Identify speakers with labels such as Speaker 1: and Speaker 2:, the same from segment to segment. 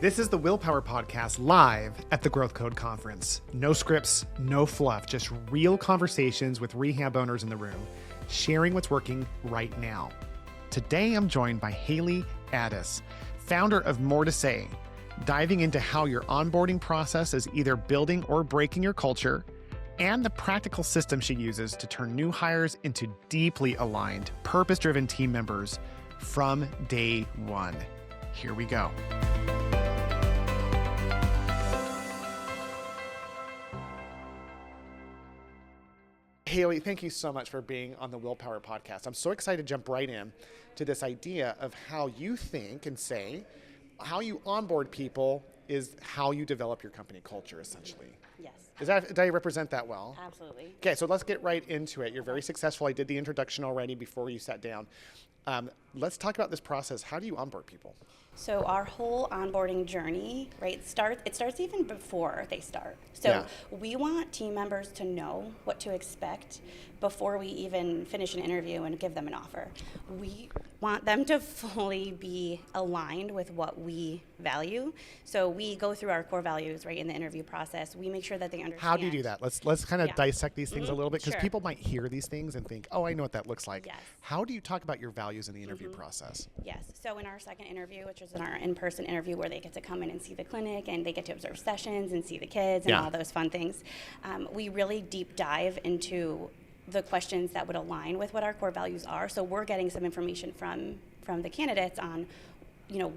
Speaker 1: This is the Willpower Podcast live at the Growth Code Conference. No scripts, no fluff, just real conversations with rehab owners in the room, sharing what's working right now. Today, I'm joined by Haley Addis, founder of More to Say, diving into how your onboarding process is either building or breaking your culture, and the practical system she uses to turn new hires into deeply aligned, purpose-driven team members from day one. Here we go. Haley, thank you so much for being on the Willpower Podcast. I'm so excited to jump right in to this idea of how you think and say how you onboard people is how you develop your company culture, essentially.
Speaker 2: Yes.
Speaker 1: Did I represent that well?
Speaker 2: Absolutely.
Speaker 1: Okay, so let's get right into it. You're very successful. I did the introduction already before you sat down. Let's talk about this process. How do you onboard people?
Speaker 2: So our whole onboarding journey, right, it starts even before they start. So we want team members to know what to expect before we even finish an interview and give them an offer. We want them to fully be aligned with what we value. So we go through our core values, right, in the interview process. We make sure that they understand.
Speaker 1: How do you do that? Let's kind of dissect these things a little bit, because
Speaker 2: Sure.
Speaker 1: people might hear these things and think, oh, I know what that looks like.
Speaker 2: Yes.
Speaker 1: How do you talk about your values in the interview process?
Speaker 2: Yes. So in our second interview, which is in our in-person interview where they get to come in and see the clinic and they get to observe sessions and see the kids and all those fun things, we really deep dive into the questions that would align with what our core values are. So we're getting some information from the candidates on,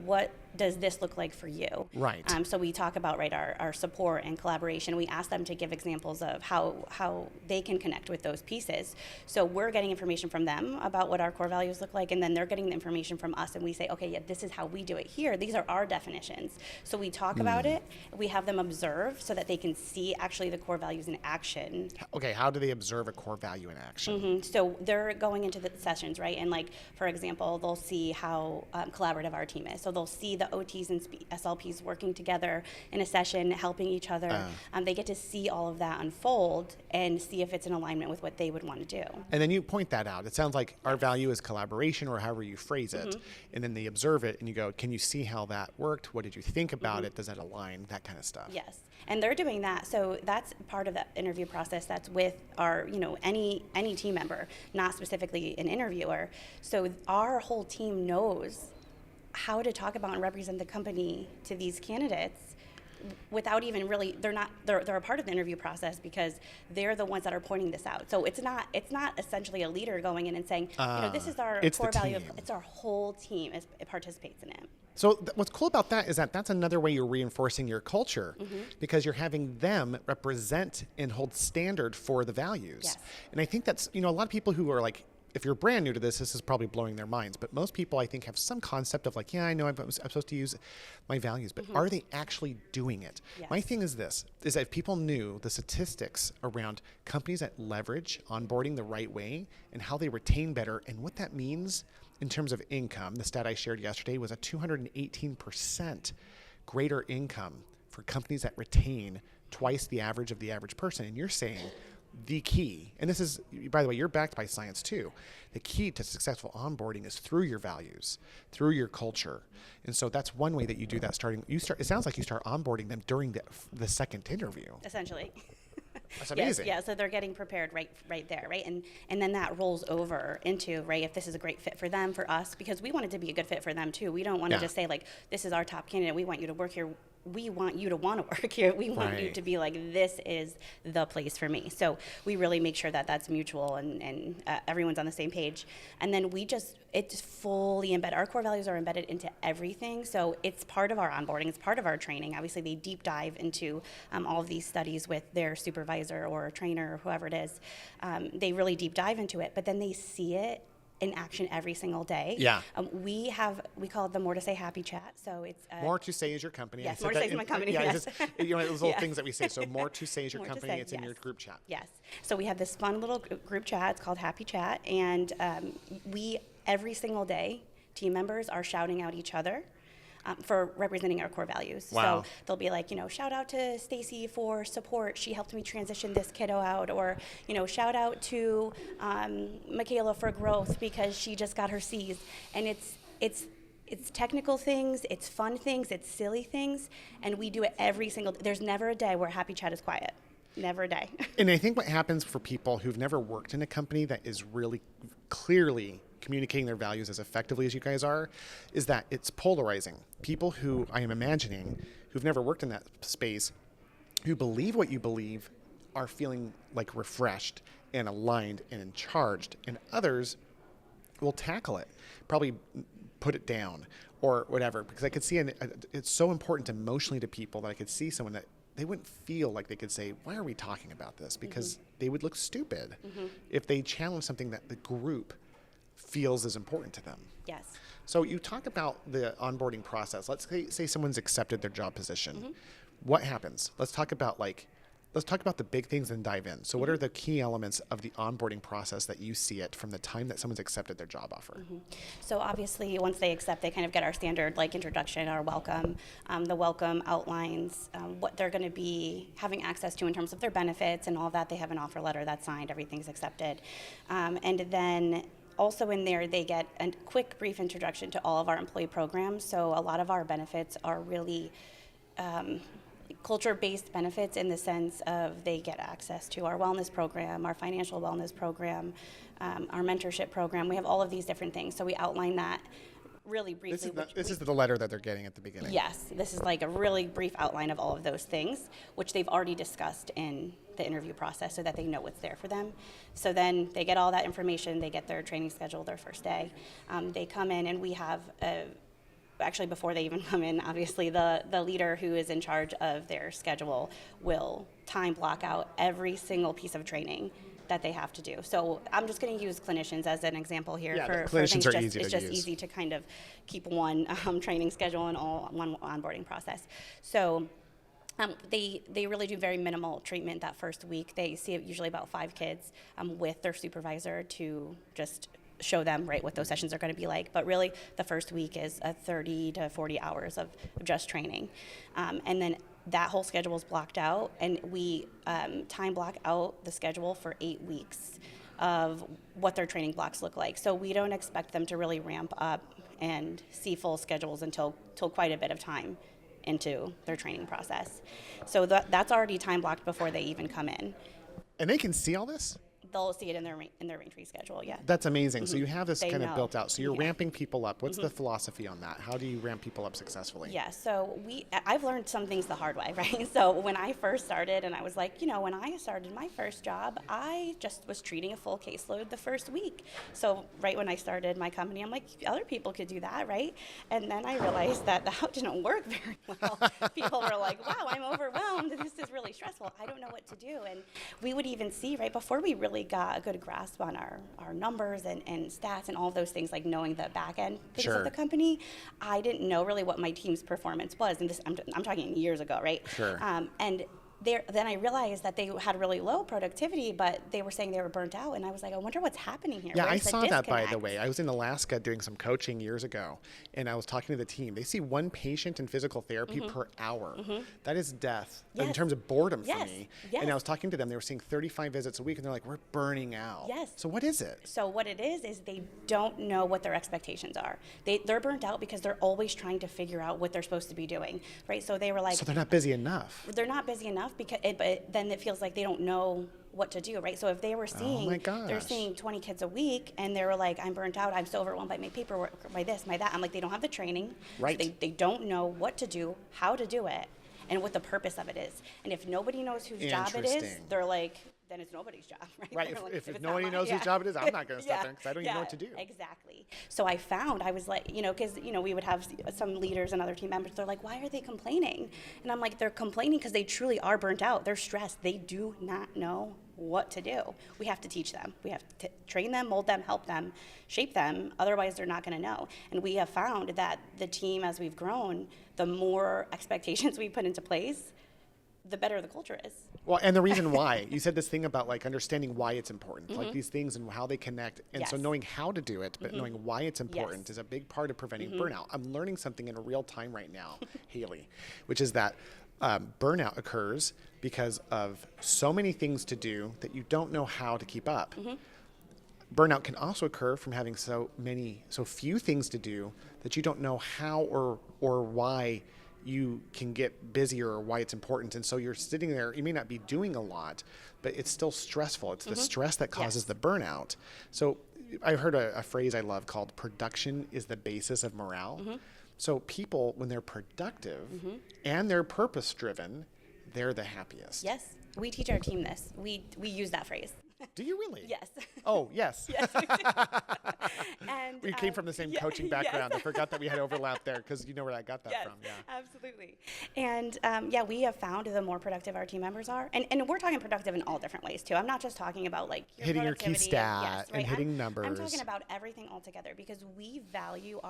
Speaker 2: what does this look like for you?
Speaker 1: Right.
Speaker 2: So we talk about, our support and collaboration. We ask them to give examples of how they can connect with those pieces. So we're getting information from them about what our core values look like, and then they're getting the information from us, and we say, okay, this is how we do it here. These are our definitions. So we talk about it. We have them observe so that they can see actually the core values in action.
Speaker 1: Okay, how do they observe a core value in action?
Speaker 2: So they're going into the sessions, right? And for example, they'll see how collaborative our team is. So they'll see the OTs and SLPs working together in a session, helping each other. They get to see all of that unfold and see if it's in alignment with what they would want to do.
Speaker 1: And then you point that out. It sounds like our value is collaboration, or however you phrase it. And then they observe it and you go, can you see how that worked? What did you think about it? Does that align? That kind of stuff.
Speaker 2: Yes. And they're doing that. So that's part of the interview process. That's with our, any team member, not specifically an interviewer. So our whole team knows how to talk about and represent the company to these candidates without even really, they're a part of the interview process because they're the ones that are pointing this out. So it's not essentially a leader going in and saying, this is our core value. It's our whole team it participates in it.
Speaker 1: So what's cool about that is that that's another way you're reinforcing your culture, because you're having them represent and hold standard for the values.
Speaker 2: Yes.
Speaker 1: And I think that's, a lot of people who are like, if you're brand new to this is probably blowing their minds. But most people, I think, have some concept of I know I'm supposed to use my values, but are they actually doing it?
Speaker 2: Yes.
Speaker 1: My thing is this, is that if people knew the statistics around companies that leverage onboarding the right way and how they retain better and what that means in terms of income, the stat I shared yesterday was a 218% greater income for companies that retain twice the average of the average person. And you're saying the key, and this is, by the way, you're backed by science too, the key to successful onboarding is through your values, through your culture. And so that's one way that you do that. It sounds like you start onboarding them during the second interview.
Speaker 2: Essentially.
Speaker 1: That's amazing.
Speaker 2: Yes, so they're getting prepared right there, right? And then that rolls over into, right, if this is a great fit for them, for us, because we want it to be a good fit for them too. We don't want to just say this is our top candidate, we want you to work here. We want you to want to work here. We want you to be this is the place for me. So we really make sure that that's mutual and everyone's on the same page. And then it's fully embedded. Our core values are embedded into everything. So it's part of our onboarding. It's part of our training. Obviously, they deep dive into all of these studies with their supervisor or trainer or whoever it is. They really deep dive into it, but then they see it in action every single day.
Speaker 1: Yeah.
Speaker 2: We call it the More to Say Happy Chat. So it's
Speaker 1: More to Say is your company.
Speaker 2: Yes, More to Say is my company.
Speaker 1: Yes. Those little things that we say. So More to Say is your
Speaker 2: More
Speaker 1: company.
Speaker 2: Say,
Speaker 1: it's in your group chat.
Speaker 2: Yes. So we have this fun little group chat. It's called Happy Chat, and we every single day team members are shouting out each other. For representing our core values.
Speaker 1: Wow.
Speaker 2: So they'll be shout out to Stacy for support. She helped me transition this kiddo out. Or, shout out to Michaela for growth because she just got her C's. And it's it's technical things, it's fun things, it's silly things, and we do it every single. There's never a day where Happy Chat is quiet. Never a day.
Speaker 1: And I think what happens for people who've never worked in a company that is really clearly communicating their values as effectively as you guys are, is that it's polarizing. People who I am imagining who've never worked in that space, who believe what you believe, are feeling like refreshed and aligned and charged, and others will tackle it, probably put it down or whatever, because I could see, it's so important emotionally to people that I could see someone that they wouldn't feel like they could say, why are we talking about this? Because they would look stupid if they challenge something that the group feels is important to them.
Speaker 2: Yes.
Speaker 1: So you talk about the onboarding process. Let's say someone's accepted their job position. What happens? Let's talk about the big things and dive in. So what are the key elements of the onboarding process that you see it from the time that someone's accepted their job offer?
Speaker 2: So obviously once they accept, they kind of get our standard like introduction, our welcome. The welcome outlines what they're going to be having access to in terms of their benefits and all that. They have an offer letter that's signed, everything's accepted. And then also in there, they get a quick, brief introduction to all of our employee programs. So a lot of our benefits are really culture-based benefits in the sense of they get access to our wellness program, our financial wellness program, our mentorship program. We have all of these different things. So we outline that really briefly.
Speaker 1: This is the letter that they're getting at the beginning.
Speaker 2: Yes, this is like a really brief outline of all of those things, which they've already discussed in the interview process so that they know what's there for them. So then they get all that information, they get their training schedule their first day. They come in and we have actually before they even come in, obviously the leader who is in charge of their schedule will time block out every single piece of training that they have to do. So I'm just going to use clinicians as an example here.
Speaker 1: Yeah,
Speaker 2: for
Speaker 1: clinicians
Speaker 2: things
Speaker 1: are easy to use.
Speaker 2: It's just easy to kind of keep one training schedule and one onboarding process. So they really do very minimal treatment that first week. They see usually about 5 kids with their supervisor to just show them what those sessions are going to be like. But really the first week is 30 to 40 hours of just training. And then that whole schedule is blocked out, and we time block out the schedule for 8 weeks of what their training blocks look like. So we don't expect them to really ramp up and see full schedules until quite a bit of time into their training process. So that's already time blocked before they even come in.
Speaker 1: And they can see all this?
Speaker 2: They'll see it in their Raintree schedule, yeah.
Speaker 1: That's amazing. So you have this
Speaker 2: They
Speaker 1: kind of
Speaker 2: know.
Speaker 1: built out. So you're ramping people up. What's the philosophy on that? How do you ramp people up successfully?
Speaker 2: Yeah, so I've learned some things the hard way, right? So when I first started, and I was like, when I started my first job, I just was treating a full caseload the first week. So right when I started my company, I'm like, other people could do that, right? And then I realized that didn't work very well. People were like, wow, I'm overwhelmed. This is really stressful. I don't know what to do. And we would even see, right, before we really got a good grasp on our numbers and stats and all of those things, like knowing the back end things
Speaker 1: Sure.
Speaker 2: of the company, I didn't know really what my team's performance was. And this, I'm talking years ago, right?
Speaker 1: Sure.
Speaker 2: And then I realized that they had really low productivity, but they were saying they were burnt out. And I was like, I wonder what's happening here.
Speaker 1: Yeah, I
Speaker 2: Where's the
Speaker 1: saw that, by the
Speaker 2: disconnect?
Speaker 1: way. I was in Alaska doing some coaching years ago, and I was talking to the team. They see one patient in physical therapy per hour. That is death in
Speaker 2: Yes.
Speaker 1: terms of boredom for
Speaker 2: Yes.
Speaker 1: me.
Speaker 2: Yes.
Speaker 1: And I was talking to them. They were seeing 35 visits a week, and they're like, we're burning out.
Speaker 2: Yes.
Speaker 1: So what is it?
Speaker 2: So what it is they don't know what their expectations are. They're burnt out because they're always trying to figure out what they're supposed to be doing, right? So they were like,
Speaker 1: So they're not busy enough.
Speaker 2: they're not busy enough but then it feels like they don't know what to do, right? So if they were seeing,
Speaker 1: my gosh.
Speaker 2: they're seeing 20 kids a week, and they were like, I'm burnt out, I'm so overwhelmed by my paperwork, by this, by that. I'm like, they don't have the training.
Speaker 1: Right.
Speaker 2: So they don't know what to do, how to do it, and what the purpose of it is. And if nobody knows whose job it is,
Speaker 1: Interesting.
Speaker 2: they're like, then it's nobody's job, right?
Speaker 1: Right.
Speaker 2: They're like,
Speaker 1: If
Speaker 2: it's not
Speaker 1: nobody
Speaker 2: mine,
Speaker 1: knows whose job it is, I'm not going to step
Speaker 2: Yeah.
Speaker 1: in because I don't even know what to do.
Speaker 2: Exactly. So I was like, because, we would have some leaders and other team members, they're like, why are they complaining? And I'm like, they're complaining because they truly are burnt out. They're stressed. They do not know what to do. We have to teach them. We have to train them, mold them, help them, shape them. Otherwise, they're not going to know. And we have found that the team, as we've grown, the more expectations we put into place, the better the culture is.
Speaker 1: Well, and the reason why, you said this thing about like understanding why it's important, like these things and how they connect. And so
Speaker 2: Yes.
Speaker 1: knowing how to do it, but knowing why it's important
Speaker 2: Yes.
Speaker 1: is a big part of preventing burnout. I'm learning something in real time right now, Haley, which is that burnout occurs because of so many things to do that you don't know how to keep up. burnout can also occur from having so few things to do that you don't know how or why you can get busier or why it's important. And so you're sitting there, you may not be doing a lot, but it's still stressful. It's the stress that causes the burnout. So I heard a phrase I love called production is the basis of morale. So people, when they're productive and they're purpose driven, they're the happiest.
Speaker 2: Yes. We teach our team this. We use that phrase.
Speaker 1: Do you really?
Speaker 2: Yes.
Speaker 1: Oh, yes.
Speaker 2: Yes, we do. And,
Speaker 1: we came from the same coaching background. Yes. I forgot that we had overlap there because you know where I got that from. Yeah,
Speaker 2: absolutely. And we have found the more productive our team members are, and we're talking productive in all different ways too. I'm not just talking about like your
Speaker 1: hitting your key stat and hitting numbers.
Speaker 2: I'm talking about everything altogether because we value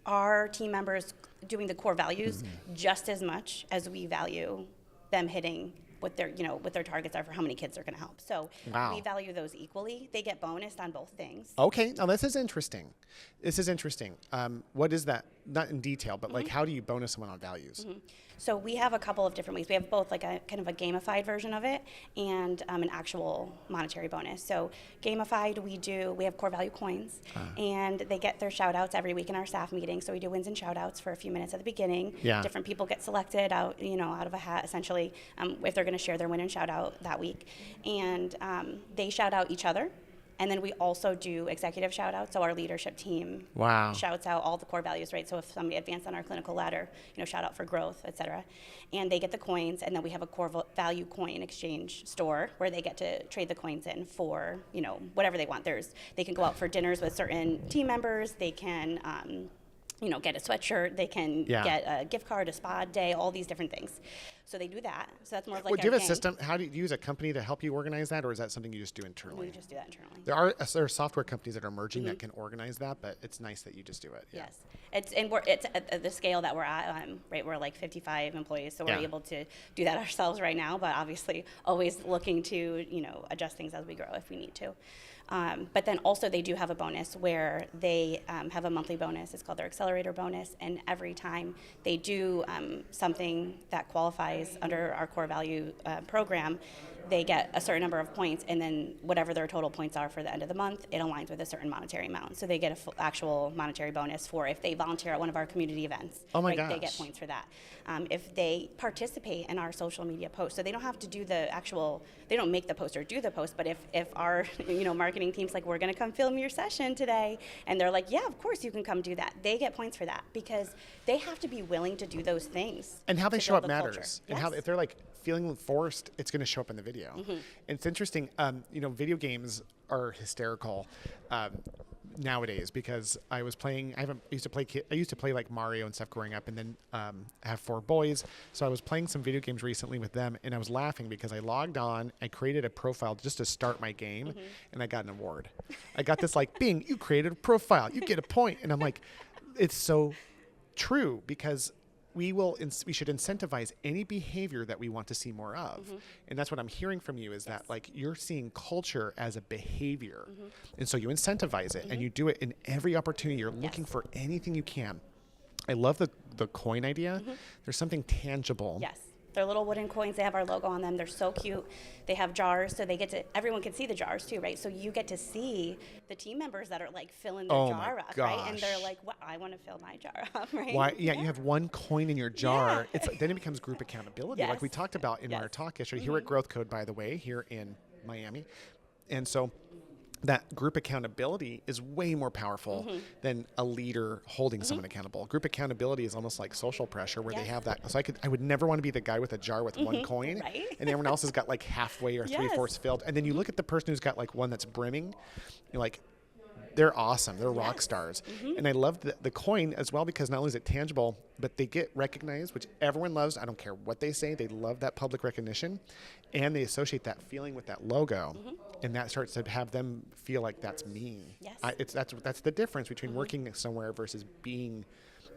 Speaker 2: our team members doing the core values just as much as we value them hitting what their targets are for how many kids they're going to help. So we value those equally. They get bonused on both things.
Speaker 1: Okay, now this is interesting. What is that? Not in detail, but like how do you bonus someone on values?
Speaker 2: So we have a couple of different ways. We have both like a kind of a gamified version of it and an actual monetary bonus. So gamified, we have core value coins, and they get their shout outs every week in our staff meeting. So we do wins and shout outs for a few minutes at the beginning. Yeah. Different people get selected out of a hat essentially if they're going to share their win and shout out that week. And they shout out each other. And then we also do executive shout outs. So our leadership team shouts out all the core values, right? So if somebody advanced on our clinical ladder, shout out for growth, et cetera. And they get the coins, and then we have a core value coin exchange store where they get to trade the coins in for, whatever they want. They can go out for dinners with certain team members. They can, get a sweatshirt. They can get a gift card, a spa day, all these different things. So they do that. So that's more of like
Speaker 1: do you have a system? How do you use a company to help you organize that, or is that something you just do internally?
Speaker 2: We just do that internally.
Speaker 1: There are software companies that are emerging that can organize that, but it's nice that you just do it. Yeah.
Speaker 2: Yes, it's at the scale that we're at. Right, we're like 55 employees, so we're able to do that ourselves right now. But obviously, always looking to adjust things as we grow if we need to. But then also they do have a bonus where they have a monthly bonus. It's called their Accelerator Bonus, and every time they do something that qualifies under our core value program, they get a certain number of points, and then whatever their total points are for the end of the month, it aligns with a certain monetary amount. So they get an actual monetary bonus for if they volunteer at one of our community events.
Speaker 1: Oh my gosh.
Speaker 2: They get points for that. If they participate in our social media posts, so they don't have to do they don't make the post or do the post, but if our marketing team's like, we're going to come film your session today, and they're like, yeah, of course you can come do that, they get points for that because they have to be willing to do those things.
Speaker 1: And how they show up matters. And how if they're like feeling forced, it's going to show up in the video. And it's interesting, video games are hysterical nowadays because I used to play like Mario and stuff growing up, and then I have 4 boys, so I was playing some video games recently with them, and I was laughing because I logged on, I created a profile just to start my game, and I got an award. I got this like, Bing, you created a profile, you get a point, and I'm like, it's so true because we should incentivize any behavior that we want to see more of. And that's what I'm hearing from you is that like you're seeing culture as a behavior. And so you incentivize it and you do it in every opportunity. You're looking for anything you can. I love the coin idea. There's something tangible.
Speaker 2: Yes. They're little wooden coins. They have our logo on them. They're so cute. They have jars, so everyone can see the jars too, right? So you get to see the team members that are like filling their jar up, right? And they're like, well, I want to fill my jar up, right?
Speaker 1: Why? Yeah, you have one coin in your jar. Then it becomes group accountability, like we talked about in our talk yesterday. Here at Growth Code, by the way, here in Miami. And so that group accountability is way more powerful than a leader holding someone accountable. Group accountability is almost like social pressure where they have that. So I would never want to be the guy with a jar with one coin and everyone else has got like halfway or 3/4 filled. And then you look at the person who's got like one that's brimming, you're like, they're awesome. They're rock stars. And I love the coin as well because not only is it tangible, but they get recognized, which everyone loves. I don't care what they say. They love that public recognition. And they associate that feeling with that logo. And that starts to have them feel like that's me. Yes. That's the difference between working somewhere versus being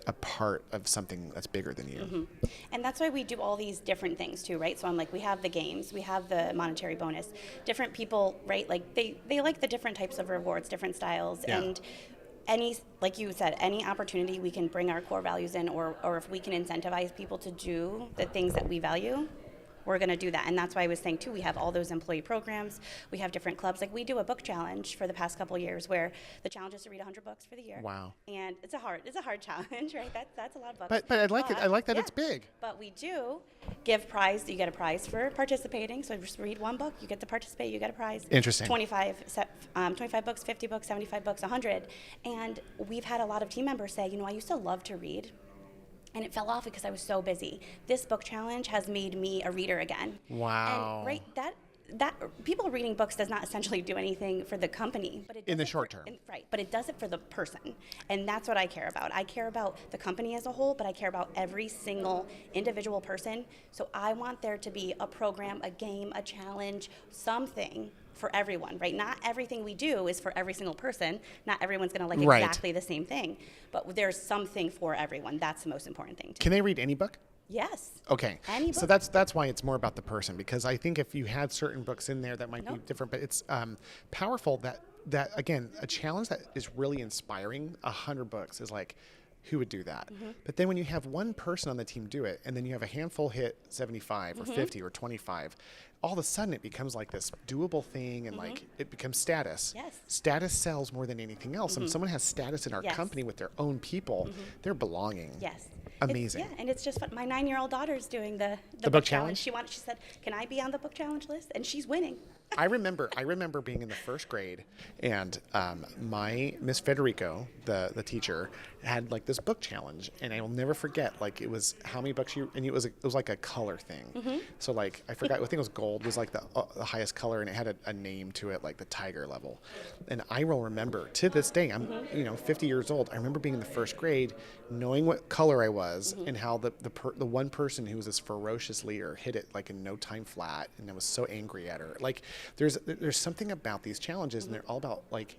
Speaker 1: a part of something that's bigger than you.
Speaker 2: And that's why we do all these different things too, right? So I'm like, we have the games, we have the monetary bonus. Different people, right? Like they like the different types of rewards, different styles. And like you said, any opportunity we can bring our core values in or if we can incentivize people to do the things that we value, we're going to do that. And that's why I was saying too, we have all those employee programs. We have different clubs. Like we do a book challenge for the past couple of years where the challenge is to read 100 books for the year.
Speaker 1: Wow.
Speaker 2: And it's a hard challenge, right? That's a lot of books.
Speaker 1: But I like it. I like that it's big.
Speaker 2: But we do give prize. You get a prize for participating. So just read one book, you get to participate, you get a prize.
Speaker 1: Interesting.
Speaker 2: 25 books, 50 books, 75 books, 100. And we've had a lot of team members say, I used to love to read, and it fell off because I was so busy. This book challenge has made me a reader again.
Speaker 1: Wow.
Speaker 2: And that people reading books does not essentially do anything for the company, but it does
Speaker 1: in the short term.
Speaker 2: Right, but it does it for the person. And that's what I care about. I care about the company as a whole, but I care about every single individual person. So I want there to be a program, a game, a challenge, something for everyone, right? Not everything we do is for every single person. Not everyone's going to like exactly the same thing, but there's something for everyone. That's the most important thing.
Speaker 1: Can they read any book?
Speaker 2: Yes.
Speaker 1: Okay.
Speaker 2: Any book.
Speaker 1: So that's why it's more about the person, because I think if you had certain books in there that might be different, but it's powerful that again, a challenge that is really inspiring. 100 books is like, who would do that? Mm-hmm. But then when you have one person on the team do it, and then you have a handful hit 75 or 50 or 25, all of a sudden it becomes like this doable thing, and like it becomes status.
Speaker 2: Yes.
Speaker 1: Status sells more than anything else. And someone has status in our company with their own people, they're belonging.
Speaker 2: Yes.
Speaker 1: Amazing.
Speaker 2: And it's just fun. My 9-year-old daughter's doing the
Speaker 1: book challenge.
Speaker 2: She said, "Can I be on the book challenge list?" And she's winning.
Speaker 1: I remember being in the first grade, and my Miss Federico, the teacher, had like this book challenge, and I will never forget. Like it was how many books and it was like a color thing. So like I forgot. I think it was gold was like the highest color, and it had a name to it, like the tiger level. And I will remember to this day. I'm 50 years old. I remember being in the first grade, knowing what color I was, and how the one person who was this ferocious leader hit it like in no time flat, and I was so angry at her. Like there's something about these challenges, and they're all about like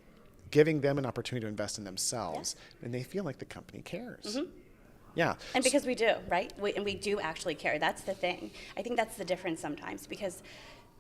Speaker 1: giving them an opportunity to invest in themselves, and they feel like the company cares. Yeah.
Speaker 2: And because we do, right? We do actually care. That's the thing. I think that's the difference sometimes, because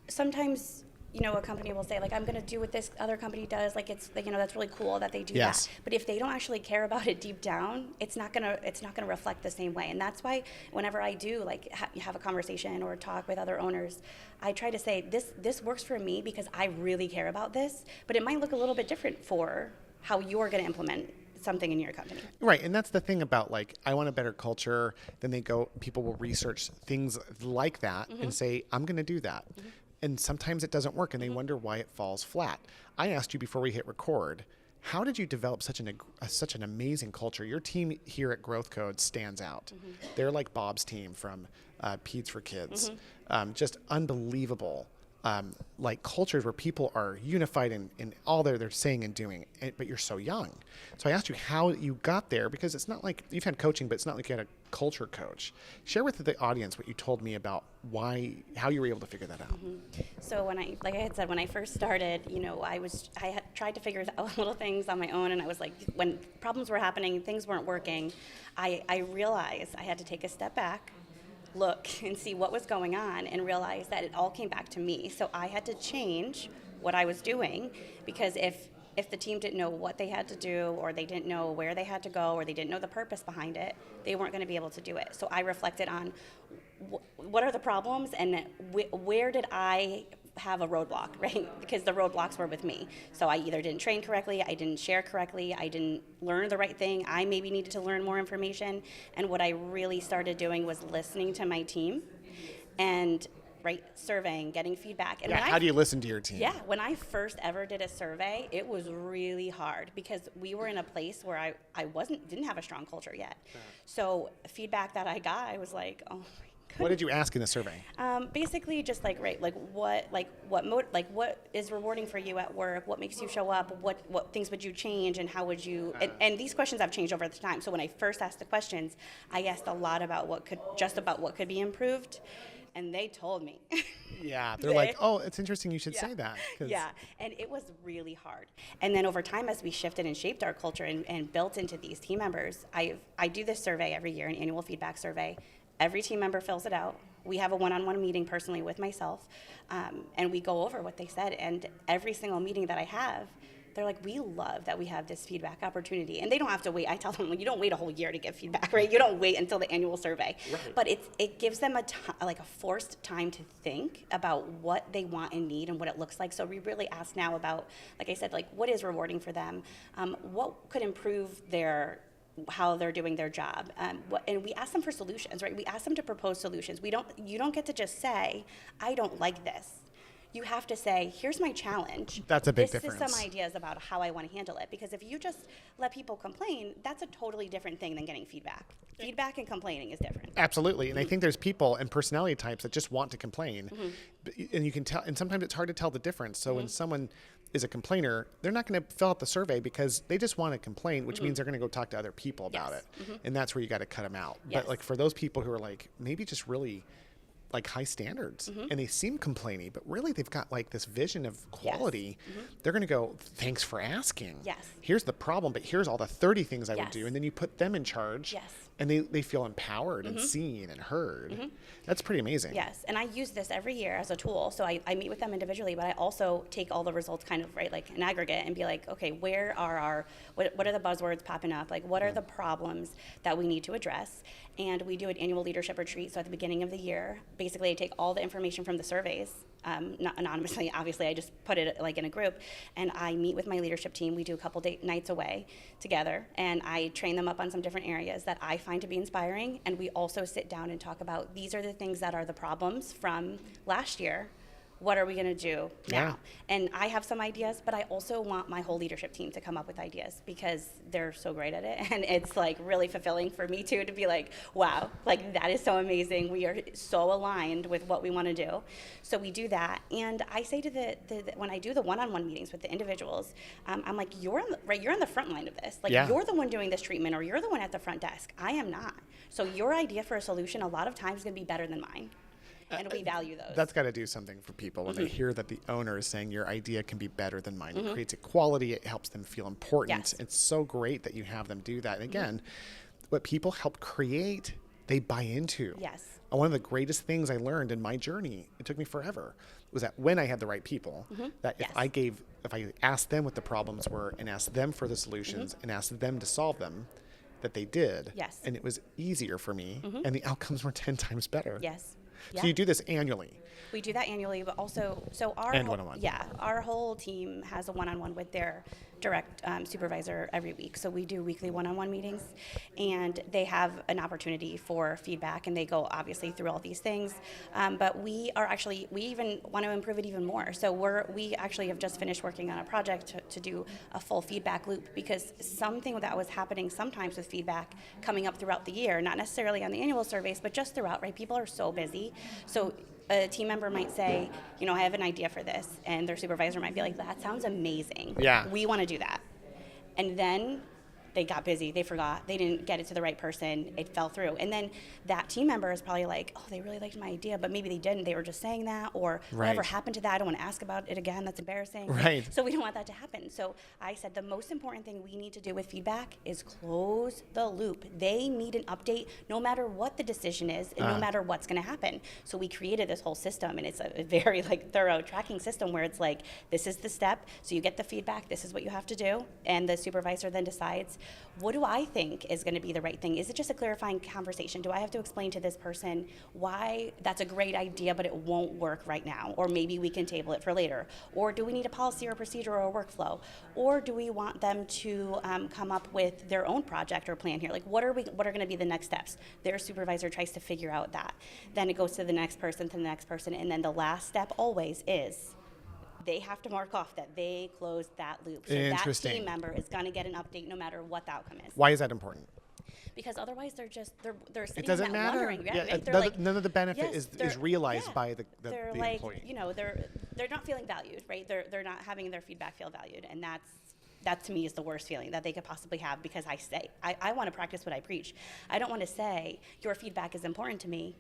Speaker 2: sometimes a company will say, like, I'm going to do what this other company does. Like, it's, like, that's really cool that they do that. But if they don't actually care about it deep down, it's not going to reflect the same way. And that's why whenever I do, like, have a conversation or talk with other owners, I try to say, this works for me because I really care about this, but it might look a little bit different for how you're going to implement something in your company.
Speaker 1: Right. And that's the thing about, like, I want a better culture. Then people will research things like that and say, I'm going to do that. And sometimes it doesn't work, and they wonder why it falls flat. I asked you before we hit record, how did you develop such an amazing culture? Your team here at Growth Code stands out. They're like Bob's team from Peds for Kids. Just unbelievable. Like cultures where people are unified in all they're saying and doing, but you're so young. So I asked you how you got there, because it's not like you've had coaching, but it's not like you had a culture coach. Share with the audience what you told me about how you were able to figure that out.
Speaker 2: So like I had said, when I first started, I had tried to figure out little things on my own, and I was like, when problems were happening, things weren't working, I realized I had to take a step back, look and see what was going on, and realize that it all came back to me. So I had to change what I was doing, because if the team didn't know what they had to do, or they didn't know where they had to go, or they didn't know the purpose behind it, they weren't going to be able to do it. So I reflected on what are the problems, and where did I have a roadblock, right? Because the roadblocks were with me. So I either didn't train correctly, I didn't share correctly, I didn't learn the right thing, I maybe needed to learn more information. And what I really started doing was listening to my team and surveying, getting feedback. And
Speaker 1: how do you listen to your team?
Speaker 2: Yeah, when I first ever did a survey, it was really hard, because we were in a place where I didn't have a strong culture yet. So feedback that I got, I was like, oh my goodness.
Speaker 1: What did you ask in the survey?
Speaker 2: Basically, just what is rewarding for you at work? What makes you show up? What things would you change, and how would you? And these questions have changed over the time. So when I first asked the questions, I asked a lot about what could be improved, and they told me.
Speaker 1: Yeah, they're like, oh, it's interesting you should say that.
Speaker 2: Yeah, and it was really hard. And then over time, as we shifted and shaped our culture and built into these team members, I do this survey every year, an annual feedback survey. Every team member fills it out. We have a one-on-one meeting personally with myself, and we go over what they said. And every single meeting that I have, they're like, we love that we have this feedback opportunity. And they don't have to wait. I tell them, you don't wait a whole year to give feedback, right? You don't wait until the annual survey.
Speaker 1: Right.
Speaker 2: But it gives them a forced time to think about what they want and need and what it looks like. So we really ask now about, like I said, like what is rewarding for them? What could improve how they're doing their job, and we ask them for solutions, right? We ask them to propose solutions. You don't get to just say, I don't like this. You have to say, here's my challenge.
Speaker 1: That's a big difference.
Speaker 2: This is some ideas about how I want to handle it. Because if you just let people complain, that's a totally different thing than getting feedback. Feedback and complaining is different.
Speaker 1: Absolutely. And I think there's people and personality types that just want to complain. And you can tell, and sometimes it's hard to tell the difference. So when someone is a complainer, they're not going to fill out the survey because they just want to complain, which means they're going to go talk to other people about it. And that's where you got to cut them out.
Speaker 2: Yes.
Speaker 1: But like for those people who are like maybe just really like high standards and they seem complainy, but really they've got like this vision of quality. They're going to go, thanks for asking.
Speaker 2: Yes.
Speaker 1: Here's the problem, but here's all the 30 things I would do. And then you put them in charge and they feel empowered and seen and heard. That's pretty amazing.
Speaker 2: Yes. And I use this every year as a tool. So I meet with them individually, but I also take all the results kind of, right, like an aggregate and be like, okay, where are what are the buzzwords popping up? Like, what are the problems that we need to address? And we do an annual leadership retreat. So at the beginning of the year, basically I take all the information from the surveys, not anonymously, obviously, I just put it like in a group, and I meet with my leadership team. We do a couple nights away together, and I train them up on some different areas that I find to be inspiring, and we also sit down and talk about, these are the things that are the problems from last year. What are we going to do now?
Speaker 1: Yeah.
Speaker 2: And I have some ideas, but I also want my whole leadership team to come up with ideas because they're so great at it. And it's like really fulfilling for me too, to be like, wow, like that is so amazing. We are so aligned with what we want to do. So we do that. And I say to when I do the one-on-one meetings with the individuals, I'm like, you're on the front line of this. Like you're the one doing this treatment, or you're the one at the front desk. I am not. So your idea for a solution a lot of times is going to be better than mine. And we value those.
Speaker 1: That's got to do something for people when they hear that the owner is saying your idea can be better than mine. It creates equality. It helps them feel important.
Speaker 2: Yes.
Speaker 1: It's so great that you have them do that. And again, what people help create, they buy into.
Speaker 2: Yes.
Speaker 1: And one of the greatest things I learned in my journey, it took me forever, was that when I had the right people, that if I asked them what the problems were and asked them for the solutions and asked them to solve them, that they did.
Speaker 2: Yes.
Speaker 1: And it was easier for me and the outcomes were 10 times better.
Speaker 2: Yes.
Speaker 1: So you do this annually.
Speaker 2: We do that annually, but also,
Speaker 1: And one-on-one.
Speaker 2: Yeah, our whole team has a one-on-one with their direct supervisor every week. So we do weekly one-on-one meetings, and they have an opportunity for feedback, and they go obviously through all these things. But we even want to improve it even more. So we actually have just finished working on a project to do a full feedback loop, because something that was happening sometimes with feedback coming up throughout the year, not necessarily on the annual surveys, but just throughout, right? People are so busy. So a team member might say, I have an idea for this, and their supervisor might be like, that sounds amazing.
Speaker 1: Yeah.
Speaker 2: We want to do that. And then they got busy, they forgot, they didn't get it to the right person, it fell through. And then that team member is probably like, oh, they really liked my idea, but maybe they didn't, they were just saying that, or whatever happened to that, I don't want to ask about it again, that's embarrassing.
Speaker 1: Right.
Speaker 2: So we don't want that to happen. So I said the most important thing we need to do with feedback is close the loop. They need an update no matter what the decision is and no matter what's going to happen. So we created this whole system, and it's a very thorough tracking system where it's like, this is the step, so you get the feedback, this is what you have to do, and the supervisor then decides, what do I think is going to be the right thing? Is it just a clarifying conversation? Do I have to explain to this person why that's a great idea, but it won't work right now? Or maybe we can table it for later. Or do we need a policy or procedure or a workflow? Or do we want them to come up with their own project or plan here? Like, what are going to be the next steps? Their supervisor tries to figure out that. Then it goes to the next person, and then the last step always is they have to mark off that they closed that loop. So that team member is going to get an update no matter what the outcome is.
Speaker 1: Why is that important?
Speaker 2: Because otherwise they're sitting
Speaker 1: it doesn't
Speaker 2: in that
Speaker 1: matter.
Speaker 2: wondering.
Speaker 1: Right? None of the benefit is realized by the employee.
Speaker 2: They're not feeling valued, right? They're not having their feedback feel valued, and that to me is the worst feeling that they could possibly have, because I want to practice what I preach. I don't want to say your feedback is important to me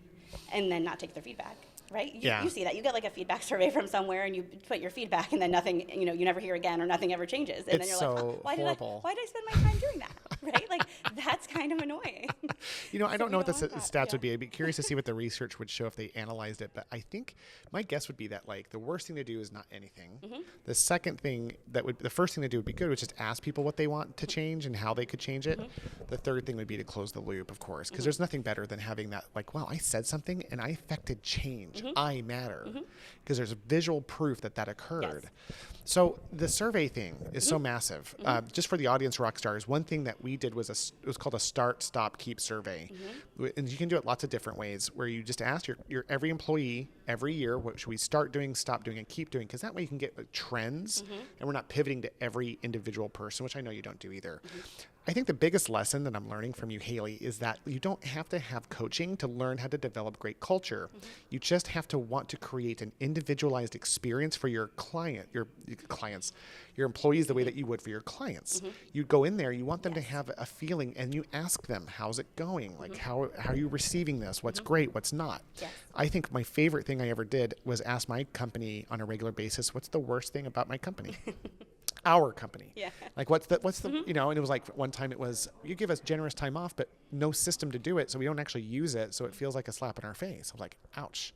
Speaker 2: and then not take their feedback. right?
Speaker 1: Yeah.
Speaker 2: You see that. You get like a feedback survey from somewhere and you put your feedback and then nothing, you never hear again or nothing ever changes. And
Speaker 1: It's
Speaker 2: then you're
Speaker 1: so
Speaker 2: like, oh, why
Speaker 1: horrible.
Speaker 2: did I spend my time doing that? Right? Like, that's kind of annoying.
Speaker 1: I don't know what the stats
Speaker 2: Yeah.
Speaker 1: would be. I'd be curious to see what the research would show if they analyzed it. But I think my guess would be that like the worst thing to do is not anything. The second thing the first thing to do would be good, which is ask people what they want to change and how they could change it. The third thing would be to close the loop, of course, because there's nothing better than having that like, wow, I said something and I affected change. I matter, because there's visual proof that occurred.
Speaker 2: Yes.
Speaker 1: So the survey thing is so massive. Just for the audience rock stars, one thing that we did was it was called a start, stop, keep survey. And you can do it lots of different ways, where you just ask your every employee every year, what should we start doing, stop doing, and keep doing? Because that way you can get trends, and we're not pivoting to every individual person, which I know you don't do either. I think the biggest lesson that I'm learning from you, Haley, is that you don't have to have coaching to learn how to develop great culture. You just have to want to create an individualized experience for your clients, your employees, the way that you would for your clients. You go in there, you want them to have a feeling, and you ask them, how's it going? Like, how are you receiving this? What's great? What's not?
Speaker 2: Yes.
Speaker 1: I think my favorite thing I ever did was ask my company on a regular basis, what's the worst thing about my company? Our company.
Speaker 2: Yeah.
Speaker 1: Like what's the and it was like one time it was, you give us generous time off, but no system to do it. So we don't actually use it. So it feels like a slap in our face. I'm like, ouch.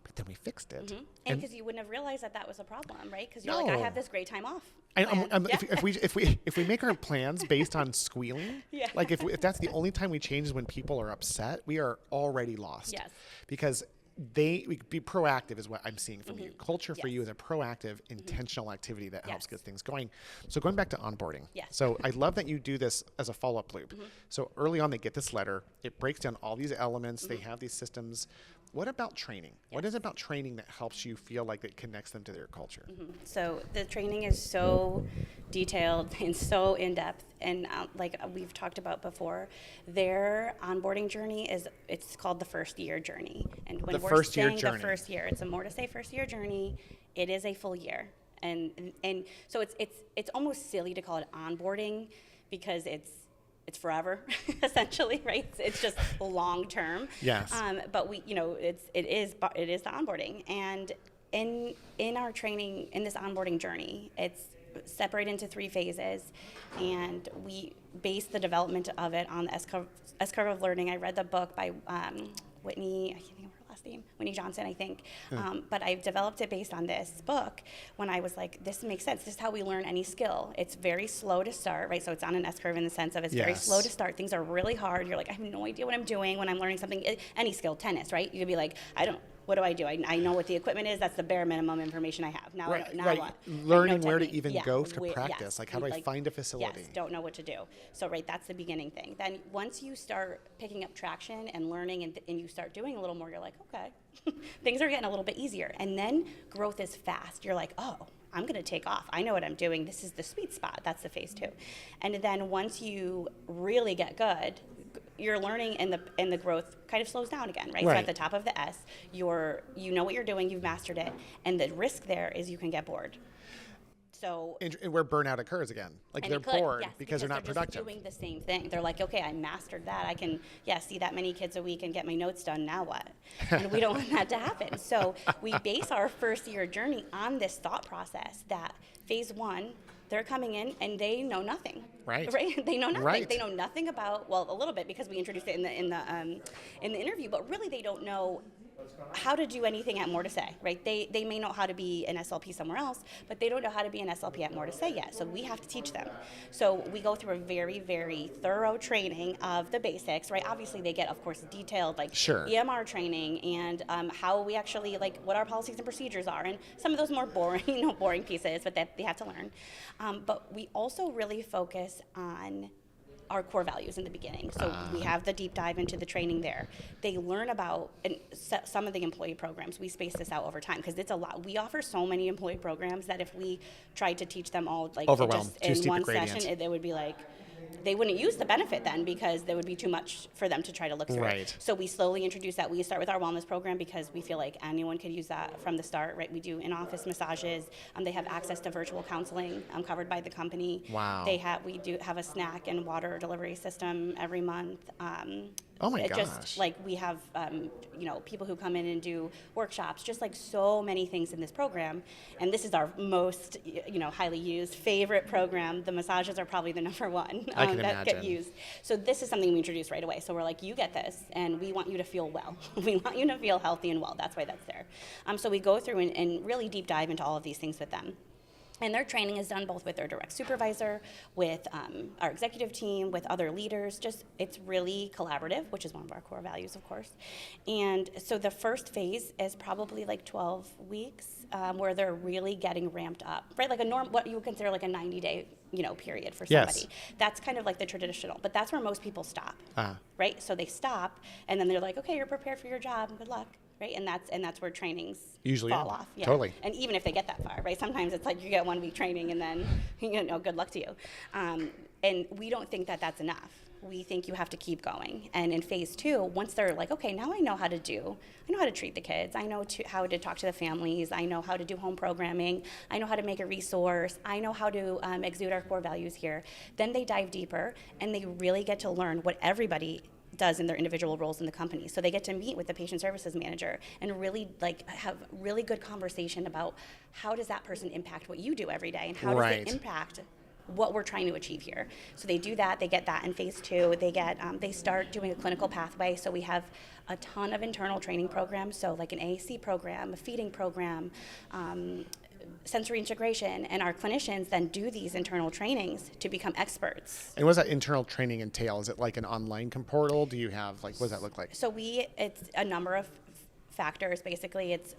Speaker 1: But then we fixed it.
Speaker 2: And because you wouldn't have realized that was a problem, right? Because you're like, I have this great time off.
Speaker 1: If we make our plans based on squealing, like if that's the only time we change is when people are upset, we are already lost.
Speaker 2: Yes.
Speaker 1: Because we be proactive is what I'm seeing from you. Culture for you is a proactive, intentional activity that helps get things going. So going back to onboarding.
Speaker 2: Yes.
Speaker 1: So I love that you do this as a follow-up loop. So early on, they get this letter. It breaks down all these elements. They have these systems. What about training? What is it about training that helps you feel like it connects them to their culture?
Speaker 2: So the training is so detailed and so in-depth. And like we've talked about before, their onboarding journey it's called the first year journey. And when we're saying the first year, it's a more to say first year journey, it is a full year. And so it's almost silly to call it onboarding, because it's forever, essentially, right? It's just long term.
Speaker 1: Yes.
Speaker 2: But it is the onboarding, and in our training, in this onboarding journey, it's separated into 3 phases, and we base the development of it on the S-curve of learning. I read the book by Whitney, I can't think of her last name, Whitney Johnson, I think. But I've developed it based on this book when I was like, this makes sense. This is how we learn any skill. It's very slow to start, right? So it's on an S-curve in the sense of it's very slow to start. Things are really hard. You're like, I have no idea what I'm doing when I'm learning something. Any skill, tennis, right? You could be like, what do I do? I know what the equipment is. That's the bare minimum information I have. Now what?
Speaker 1: Learning where to even go to practice.
Speaker 2: Yes.
Speaker 1: Like, how do I find a facility?
Speaker 2: Yes, don't know what to do. So, right, that's the beginning thing. Then once you start picking up traction and learning and you start doing a little more, you're like, okay, things are getting a little bit easier. And then growth is fast. You're like, oh, I'm going to take off. I know what I'm doing. This is the sweet spot. That's the phase 2. And then once you really get good, your learning and the growth kind of slows down again, right? So at the top of the S, you know what you're doing, you've mastered it, and the risk there is you can get bored. So
Speaker 1: and where burnout occurs again, like they're bored because they're not productive.
Speaker 2: Just doing the same thing. They're like, okay, I mastered that. I can see that many kids a week and get my notes done. Now what? And we don't want that to happen. So we base our first year journey on this thought process that phase 1. They're coming in and they know nothing. Right. They know nothing. Right. They know nothing about, well, a little bit because we introduced it in the interview, but really they don't know how to do anything at More to Say, right? They may know how to be an SLP somewhere else, but they don't know how to be an SLP at More to Say yet. So we have to teach them. So we go through a very, very thorough training of the basics, right? Obviously they get, of course, detailed EMR training and how we actually, what our policies and procedures are, and some of those more boring pieces, but that they have to learn. But we also really focus on our core values in the beginning. So we have the deep dive into the training there. They learn about some of the employee programs. We space this out over time because it's a lot. We offer so many employee programs that if we tried to teach them all just in one session, it would be like they wouldn't use the benefit then because there would be too much for them to try to look through.
Speaker 1: Right.
Speaker 2: So we slowly introduce that. We start with our wellness program because we feel like anyone could use that from the start, right? We do in-office massages. They have access to virtual counseling covered by the company.
Speaker 1: Wow.
Speaker 2: We do have a snack and water delivery system every month.
Speaker 1: Oh my gosh.
Speaker 2: Just like we have, people who come in and do workshops, just like so many things in this program. And this is our most, highly used favorite program. The massages are probably the number one that get used. So this is something we introduced right away. So we're like, you get this, and we want you to feel well. We want you to feel healthy and well. That's why that's there. So we go through and really deep dive into all of these things with them. And their training is done both with their direct supervisor, with our executive team, with other leaders. It's really collaborative, which is one of our core values, of course. And so the first phase is probably like 12 weeks, where they're really getting ramped up, right? Like what you would consider like a 90-day, period for somebody.
Speaker 1: Yes.
Speaker 2: That's kind of like the traditional, but that's where most people stop, right? So they stop, and then they're like, okay, you're prepared for your job. Good luck. Right, and that's where trainings
Speaker 1: usually
Speaker 2: fall off. Yeah.
Speaker 1: Totally.
Speaker 2: And even if they get that far, right? Sometimes it's like you get 1 week training and then good luck to you. And we don't think that that's enough. We think you have to keep going. And in phase 2, once they're like, okay, now I know how to treat the kids. I know how to talk to the families. I know how to do home programming. I know how to make a resource. I know how to exude our core values here. Then they dive deeper and they really get to learn what everybody does in their individual roles in the company. So they get to meet with the patient services manager and really have really good conversation about how does that person impact what you do every day and how does it impact what we're trying to achieve here. So they do that, they get that in phase 2. They start doing a clinical pathway. So we have a ton of internal training programs. So like an AAC program, a feeding program, sensory integration, and our clinicians then do these internal trainings to become experts.
Speaker 1: And what does that internal training entail? Is it like an online portal? Do you have what does that look like?
Speaker 2: So it's a number of factors. Basically, it's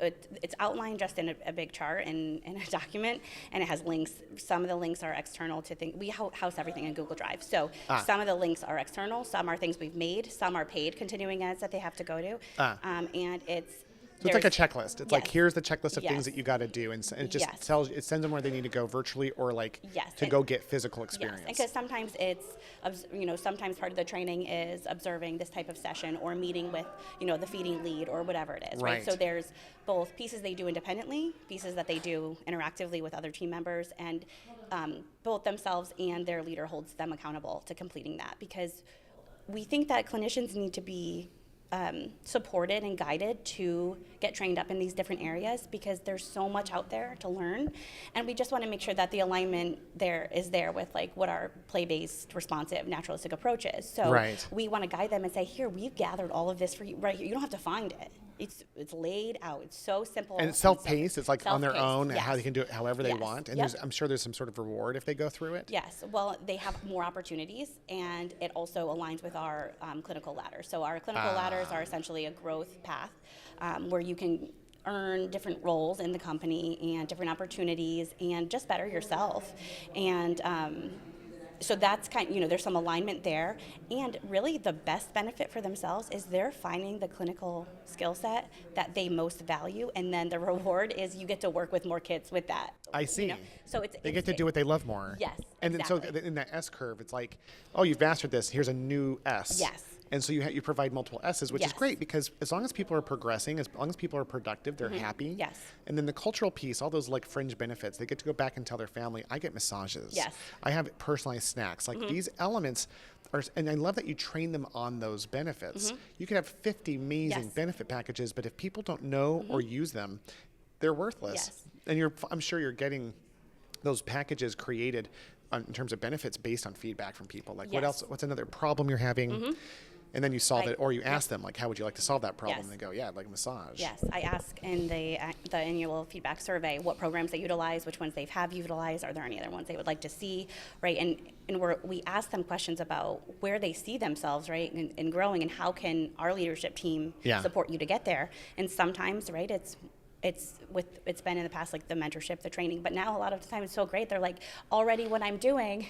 Speaker 2: outlined just in a big chart in a document, and it has links. Some of the links are external to things. We house everything in Google Drive. So some of the links are external. Some are things we've made. Some are paid continuing eds that they have to go to. And
Speaker 1: So it's like a checklist. It's like, here's the checklist of things that you got to do. And it just it sends them where they need to go virtually or to go get physical experience.
Speaker 2: Yes, because sometimes sometimes part of the training is observing this type of session or meeting with, the feeding lead or whatever it is, right? So there's both pieces they do independently, pieces that they do interactively with other team members, and both themselves and their leader holds them accountable to completing that, because we think that clinicians need to be supported and guided to get trained up in these different areas, because there's so much out there to learn, and we just want to make sure that the alignment is there with what our play-based, responsive, naturalistic approach is. So we want to guide them and say, here, we've gathered all of this for you right here. You don't have to find it. It's laid out. It's so simple.
Speaker 1: And it's self-paced. It's like on their own, and how they can do it however they want. And I'm sure there's some sort of reward if they go through it.
Speaker 2: Yes. Well, they have more opportunities, and it also aligns with our clinical ladder. So our clinical ladders are essentially a growth path where you can earn different roles in the company and different opportunities and just better yourself. And so that's there's some alignment there, and really the best benefit for themselves is they're finding the clinical skill set that they most value, and then the reward is you get to work with more kids with that.
Speaker 1: I see.
Speaker 2: So
Speaker 1: they get to do what they love more.
Speaker 2: Yes,
Speaker 1: and
Speaker 2: exactly.
Speaker 1: then so in that S curve, it's like, oh, you've mastered this. Here's a new S.
Speaker 2: Yes.
Speaker 1: And so you provide multiple S's, which is great, because as long as people are progressing, as long as people are productive, they're happy.
Speaker 2: Yes.
Speaker 1: And then the cultural piece, all those fringe benefits, they get to go back and tell their family, I get massages.
Speaker 2: Yes.
Speaker 1: I have personalized snacks. These elements are, and I love that you train them on those benefits. You could have 50 amazing benefit packages, but if people don't know or use them, they're worthless.
Speaker 2: Yes.
Speaker 1: And I'm sure you're getting those packages created in terms of benefits based on feedback from people. What else? What's another problem you're having? And then you solve it, or you ask them, how would you like to solve that problem? And they go, I'd like a massage.
Speaker 2: Yes, I ask in the annual feedback survey what programs they utilize, which ones they have utilized, are there any other ones they would like to see, right? And we ask them questions about where they see themselves, right, in growing, and how can our leadership team support you to get there. And sometimes, right, it's been in the past the mentorship, the training, but now a lot of the time it's so great. They're already what I'm doing,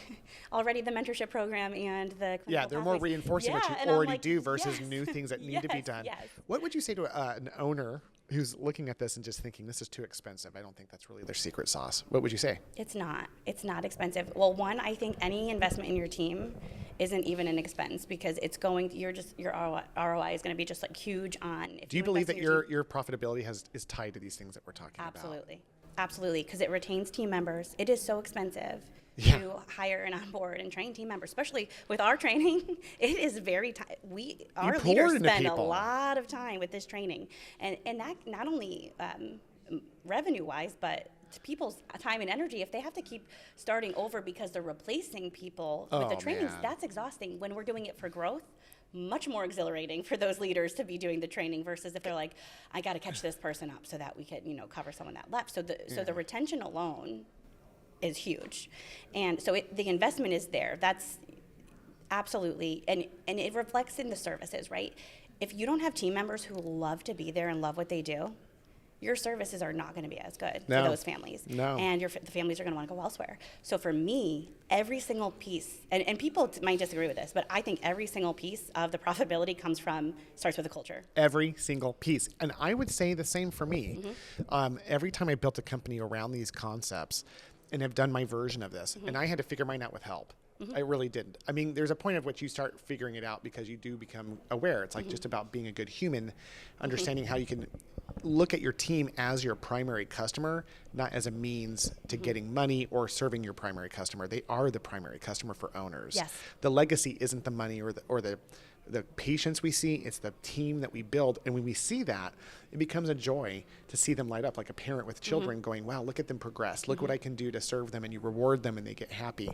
Speaker 2: already the mentorship program and the clinical
Speaker 1: they're more reinforcing what you already do versus new things that need to be done.
Speaker 2: Yes.
Speaker 1: What would you say to an owner who's looking at this and just thinking this is too expensive, I don't think that's really their secret sauce. What would you say?
Speaker 2: It's not expensive. Well, one, I think any investment in your team isn't even an expense because it's going, your ROI is going to be just like huge on.
Speaker 1: Do you believe that your profitability is tied to these things that we're talking about?
Speaker 2: Absolutely, because it retains team members. It is so expensive to hire and onboard and train team members, especially with our training. It is very our leaders spend a lot of time with this training, and that not only revenue wise, but to people's time and energy. If they have to keep starting over because they're replacing people with the trainings, that's exhausting. When we're doing it for growth, much more exhilarating for those leaders to be doing the training versus if they're like, I got to catch this person up so that we can, cover someone that left. So the retention alone is huge. And so the investment is there. That's absolutely, and it reflects in the services, right? If you don't have team members who love to be there and love what they do, your services are not going to be as good for those families. No. And the families are going to want to go elsewhere. So for me, every single piece, and people might disagree with this, but I think every single piece of the profitability starts with the culture.
Speaker 1: Every single piece. And I would say the same for me. Every time I built a company around these concepts and have done my version of this, and I had to figure mine out with help. I really didn't. I mean, there's a point at which you start figuring it out because you do become aware. It's like just about being a good human, understanding how you can look at your team as your primary customer, not as a means to getting money or serving your primary customer. They are the primary customer for owners.
Speaker 2: Yes.
Speaker 1: The legacy isn't the money or the patients we see, it's the team that we build. And when we see that, it becomes a joy to see them light up, like a parent with children going, wow, look at them progress. Look what I can do to serve them, and you reward them and they get happy.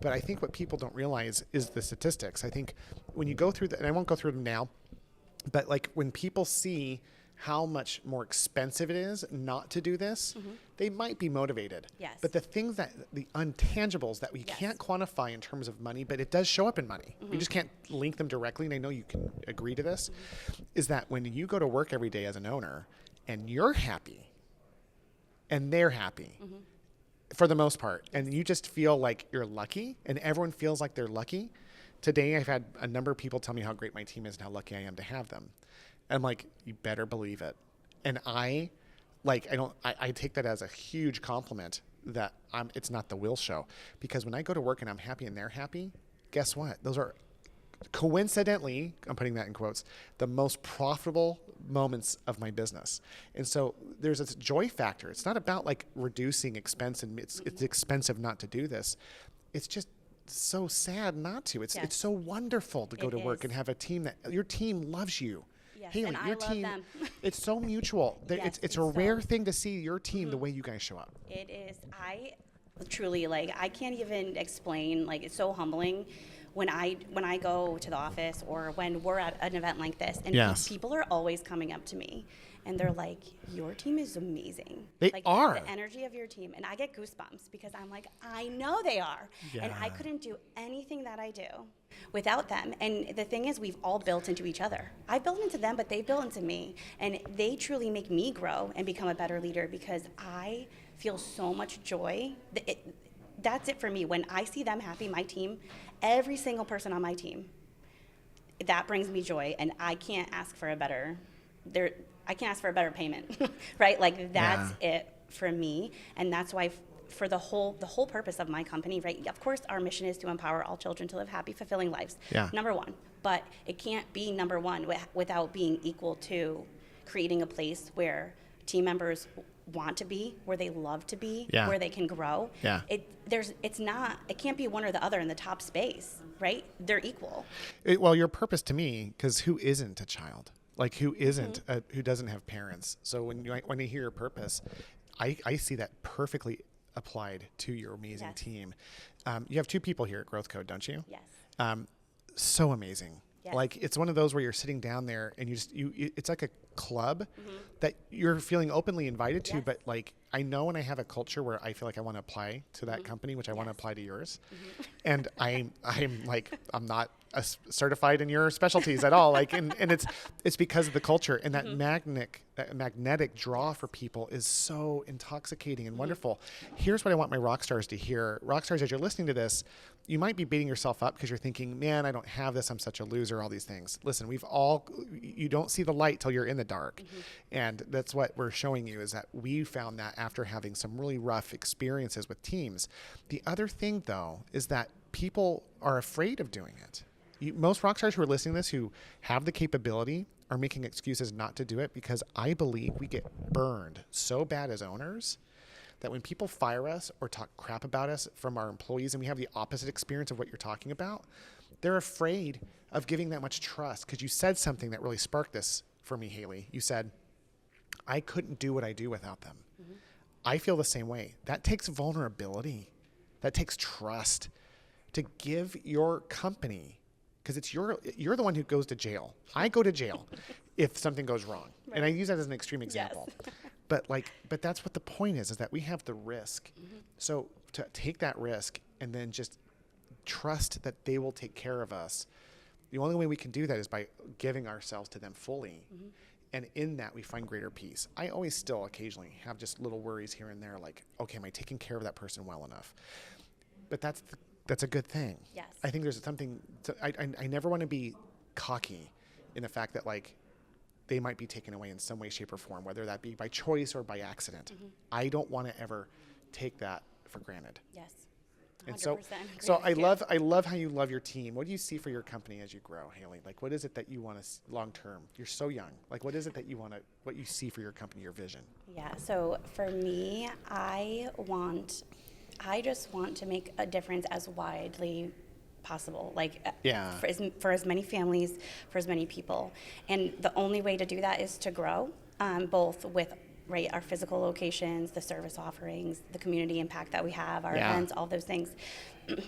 Speaker 1: But I think what people don't realize is the statistics. I think when you go through and I won't go through them now, but like when people see how much more expensive it is not to do this, they might be motivated.
Speaker 2: Yes.
Speaker 1: But the things the intangibles that we can't quantify in terms of money, but it does show up in money. We just can't link them directly, and I know you can agree to this, is that when you go to work every day as an owner and you're happy and they're happy for the most part, and you just feel like you're lucky and everyone feels like they're lucky. Today I've had a number of people tell me how great my team is and how lucky I am to have them. I'm like, you better believe it. And I take that as a huge compliment that it's not the Will show. Because when I go to work and I'm happy and they're happy, guess what? Those are coincidentally, I'm putting that in quotes, the most profitable moments of my business. And so there's this joy factor. It's not about like reducing expense and it's expensive not to do this. It's just so sad not to. It's so wonderful to go to work and have a team that your team loves you.
Speaker 2: Yes,
Speaker 1: Haley,
Speaker 2: and
Speaker 1: your
Speaker 2: I
Speaker 1: team,
Speaker 2: love them.
Speaker 1: it's so mutual. It's a rare thing to see your team the way you guys show up.
Speaker 2: It is. I truly, I can't even explain, it's so humbling when I go to the office or when we're at an event like this and people are always coming up to me and they're like, your team is amazing.
Speaker 1: They are.
Speaker 2: The energy of your team. And I get goosebumps because I'm like, I know they are. Yeah. And I couldn't do anything that I do without them. And the thing is, we've all built into each other. I built into them, but they built into me. And they truly make me grow and become a better leader because I feel so much joy. That's it for me. When I see them happy, my team, every single person on my team, that brings me joy. And I can't ask for a better payment, right? That's it for me. And that's why for the whole purpose of my company, right? Of course, our mission is to empower all children to live happy, fulfilling lives. Yeah. Number one, but it can't be number one without being equal to creating a place where team members want to be, where they love to be, where they can grow. Yeah. It can't be one or the other in the top space, right? They're equal.
Speaker 1: Well, your purpose to me, because who isn't a child? Like who isn't, who doesn't have parents? So when I hear your purpose, I see that perfectly applied to your amazing team. You have two people here at Growth Code, don't you?
Speaker 2: Yes.
Speaker 1: So amazing. Yes. Like it's one of those where you're sitting down there and it's like a club that you're feeling openly invited to, but like I know when I have a culture where I feel like I want to apply to that company, which I want to apply to yours. And I'm like, I'm not certified in your specialties at all. Like, and it's because of the culture, and that magnetic draw for people is so intoxicating and wonderful. Here's what I want my rock stars to hear. Rock stars, as you're listening to this, you might be beating yourself up because you're thinking, man, I don't have this. I'm such a loser, all these things. Listen, you don't see the light till you're in the dark. And that's what we're showing you, is that we found that after having some really rough experiences with teams. The other thing, though, is that people are afraid of doing it. Most rock stars who are listening to this, who have the capability, are making excuses not to do it, because I believe we get burned so bad as owners that when people fire us or talk crap about us from our employees, and we have the opposite experience of what you're talking about, they're afraid of giving that much trust. Because you said something that really sparked this for me, Haley. You said, I couldn't do what I do without them. I feel the same way. That takes vulnerability. That takes trust to give your company, because you're the one who goes to jail. I go to jail if something goes wrong. Right. And I use that as an extreme example. Yes. But that's what the point is that we have the risk. So to take that risk and then just trust that they will take care of us, the only way we can do that is by giving ourselves to them fully. And in that, we find greater peace. I always still occasionally have just little worries here and there, like, okay, am I taking care of that person well enough? But that's a good thing. Yes. I think there's something, I never want to be cocky in the fact that, like, they might be taken away in some way, shape, or form, whether that be by choice or by accident. I don't want to ever take that for granted.
Speaker 2: Yes. 100%.
Speaker 1: And so I love how you love your team. What do you see for your company as you grow, Haley? Like, what is it that you want to long term? You're so young. Like, what is it that you want to, what you see for your company, your vision?
Speaker 2: Yeah. So for me, I just want to make a difference as widely possible, like for as many families, for as many people. And the only way to do that is to grow, both with our physical locations, the service offerings, the community impact that we have, our events, all those things.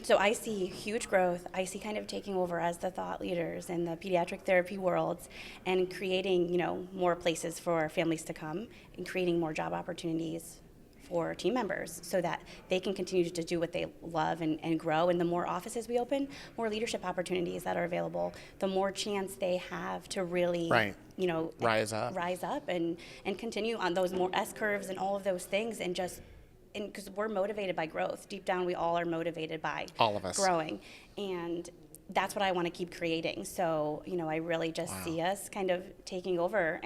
Speaker 2: So I see huge growth. I see kind of taking over as the thought leaders in the pediatric therapy worlds, and creating, more places for families to come, and creating more job opportunities for team members so that they can continue to do what they love and grow. And the more offices we open, more leadership opportunities that are available, the more chance they have to really, rise up and continue on those more S curves and all of those things. And because we're motivated by growth. Deep down, we all are motivated by
Speaker 1: all of us
Speaker 2: growing. And that's what I want to keep creating. So, I really just see us kind of taking over.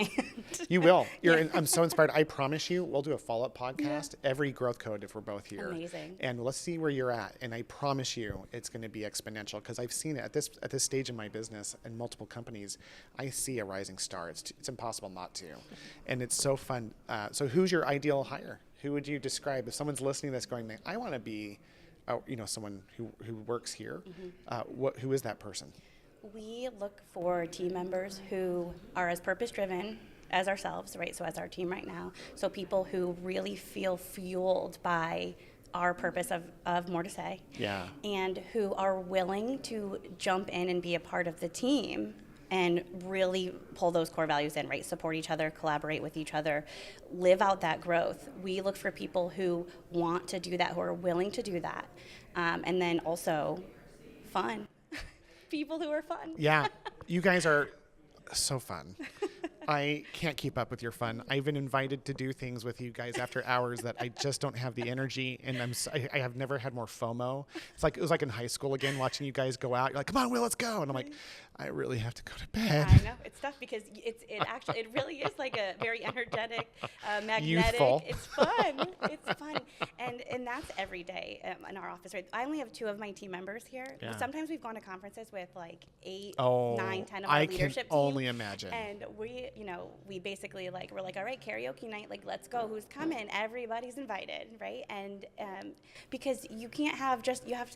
Speaker 1: You will. I'm so inspired. I promise you, we'll do a follow-up podcast, every growth code if we're both here.
Speaker 2: Amazing.
Speaker 1: And let's see where you're at. And I promise you, it's going to be exponential, because I've seen it at this stage in my business and multiple companies. I see a rising star. It's impossible not to. And it's so fun. So who's your ideal hire? Who would you describe if someone's listening that's going, I want to be someone who works here? Who is that person?
Speaker 2: We look for team members who are as purpose-driven as ourselves, right? So as our team right now. So people who really feel fueled by our purpose of more to say. Yeah. And who are willing to jump in and be a part of the team and really pull those core values in, right? Support each other, collaborate with each other, live out that growth. We look for people who want to do that, who are willing to do that. And then also fun. People who are fun.
Speaker 1: Yeah, you guys are so fun. I can't keep up with your fun. I've been invited to do things with you guys after hours that I just don't have the energy, and I have never had more FOMO. It was like in high school again, watching you guys go out. You're like, come on, Will, let's go. And I'm like, I really have to go to bed.
Speaker 2: I know, it's tough because it really is like a very energetic, magnetic.
Speaker 1: Youthful.
Speaker 2: It's fun. It's fun, and that's every day in our office. Right, I only have 2 of my team members here. Yeah. Sometimes we've gone to conferences with like 8, 9, 10 of our leadership team.
Speaker 1: I can only imagine.
Speaker 2: And we basically we're like, all right, karaoke night, like let's go. Who's coming? Everybody's invited, right? And because you can't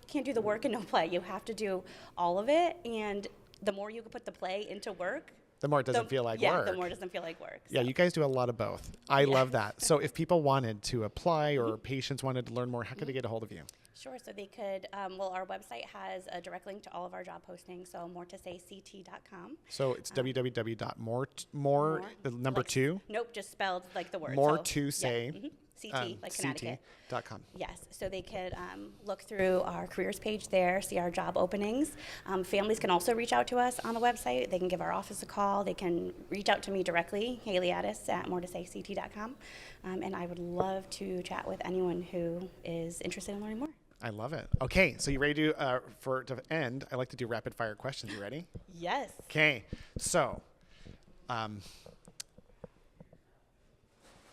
Speaker 2: can't do the work and no play. You have to do all of it, and the more you can put the play into work,
Speaker 1: the more it doesn't feel like work.
Speaker 2: Yeah, the more it doesn't feel like work. So.
Speaker 1: Yeah, you guys do a lot of both. I love that. So if people wanted to apply or patients wanted to learn more, how could they get a hold of you?
Speaker 2: Sure. So they could, our website has a direct link to all of our job postings, so moretosayct.com.
Speaker 1: So it's www.more, the number 2?
Speaker 2: Nope, just spelled like the word.
Speaker 1: More to say.
Speaker 2: CT, like Connecticut.
Speaker 1: CT.com.
Speaker 2: Yes, so they could look through our careers page there, see our job openings. Families can also reach out to us on the website. They can give our office a call. They can reach out to me directly, Haley Addis at moretosayct.com. And I would love to chat with anyone who is interested in learning more.
Speaker 1: I love it. Okay, so you ready to end? I like to do rapid fire questions. You ready?
Speaker 2: Yes.
Speaker 1: Okay, so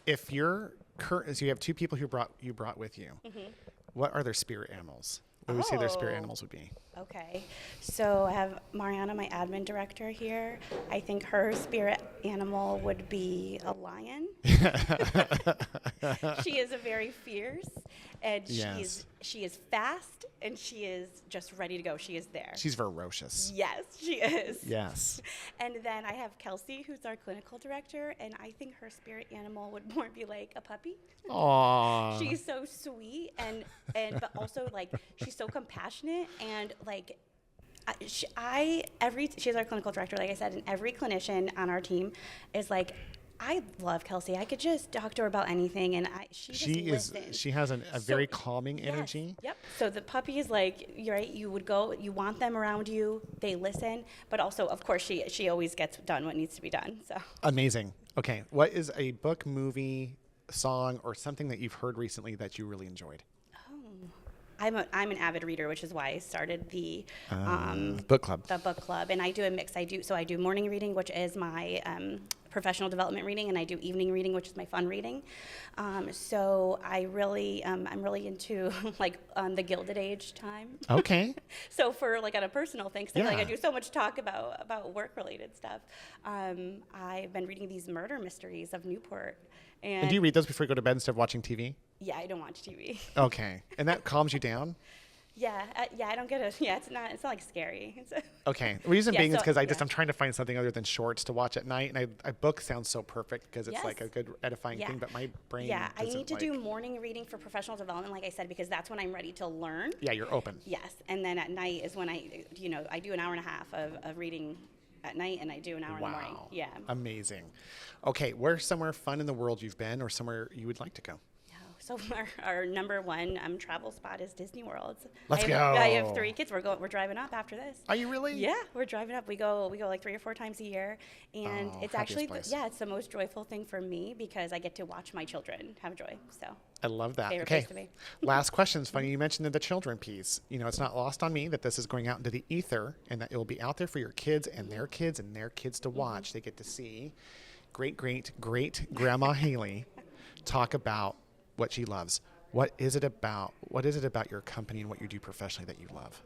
Speaker 1: if you're so you have two people who you brought with you. Mm-hmm. What are their spirit animals? What would you say their spirit animals would be? Okay.
Speaker 2: So I have Mariana, my admin director here. I think her spirit animal would be a lion. She is very fierce, and she is fast, and she is just ready to go. She is there.
Speaker 1: She's ferocious.
Speaker 2: Yes, she is.
Speaker 1: Yes.
Speaker 2: And then I have Kelsey, who's our clinical director, and I think her spirit animal would more be like a puppy.
Speaker 1: Aww.
Speaker 2: She's so sweet, and but also like she's so compassionate, and like she's our clinical director, like I said, and every clinician on our team is like, I love Kelsey. I could just talk to her about anything, and she listens.
Speaker 1: She has a very calming energy.
Speaker 2: Yep. So the puppy is like, you're right. You want them around you. They listen, but also, of course, she always gets done what needs to be done. So
Speaker 1: amazing. Okay, what is a book, movie, song, or something that you've heard recently that you really enjoyed?
Speaker 2: I'm an avid reader, which is why I started the
Speaker 1: book club.
Speaker 2: The book club, and I do a mix. I do morning reading, which is my professional development reading, and I do evening reading, which is my fun reading. So I'm really into like the Gilded Age time.
Speaker 1: Okay.
Speaker 2: So for like on a personal thing, because I do so much talk about work related stuff. I've been reading these murder mysteries of Newport. And
Speaker 1: do you read those before you go to bed instead of watching TV?
Speaker 2: Yeah, I don't watch TV.
Speaker 1: Okay, and that calms you down?
Speaker 2: Yeah, I don't get it. Yeah, it's not like scary.
Speaker 1: Okay, the reason being is because I'm trying to find something other than shorts to watch at night, and a book sounds so perfect because it's like a good edifying thing, but my brain
Speaker 2: I need to do morning reading for professional development, like I said, because that's when I'm ready to learn.
Speaker 1: Yeah, you're open.
Speaker 2: Yes, and then at night is when I do an hour and a half of reading at night, and I do an hour in the morning. Yeah.
Speaker 1: Amazing. Okay, where's somewhere fun in the world you've been or somewhere you would like to go?
Speaker 2: So our number one travel spot is Disney World.
Speaker 1: Let's go.
Speaker 2: I have 3 kids. We're driving up after this.
Speaker 1: Are you really?
Speaker 2: Yeah, we're driving up. We go like 3 or 4 times a year, and it's actually it's the most joyful thing for me because I get to watch my children have joy. So
Speaker 1: I love that.
Speaker 2: Favorite
Speaker 1: Okay.
Speaker 2: place to be.
Speaker 1: Last question. It's funny you mentioned the children piece. It's not lost on me that this is going out into the ether and that it will be out there for your kids and their kids to watch. They get to see great grandma Haley talk about what she loves. What is it about your company and what you do professionally that you love?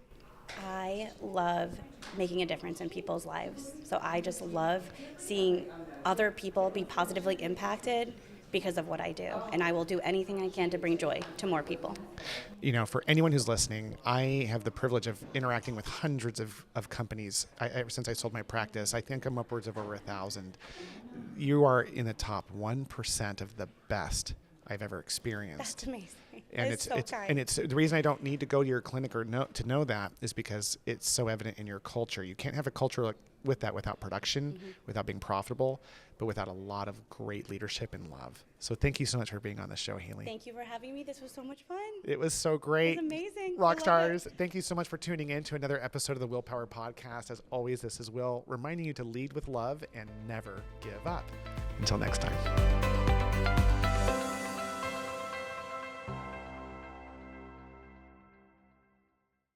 Speaker 2: I love making a difference in people's lives. So I just love seeing other people be positively impacted because of what I do. And I will do anything I can to bring joy to more people.
Speaker 1: For anyone who's listening, I have the privilege of interacting with hundreds of companies. Ever since I sold my practice, I think I'm upwards of over 1,000. You are in the top 1% of the best I've ever experienced.
Speaker 2: That's amazing.
Speaker 1: And it's the reason I don't need to go to your clinic or to know that is because it's so evident in your culture. You can't have a culture with that without production, without being profitable, but without a lot of great leadership and love. So thank you so much for being on the show, Haley.
Speaker 2: Thank you for having me. This was so much fun.
Speaker 1: It was so great.
Speaker 2: It was amazing.
Speaker 1: Rock stars, thank you so much for tuning in to another episode of the Willpower Podcast. As always, this is Will reminding you to lead with love and never give up. Until next time.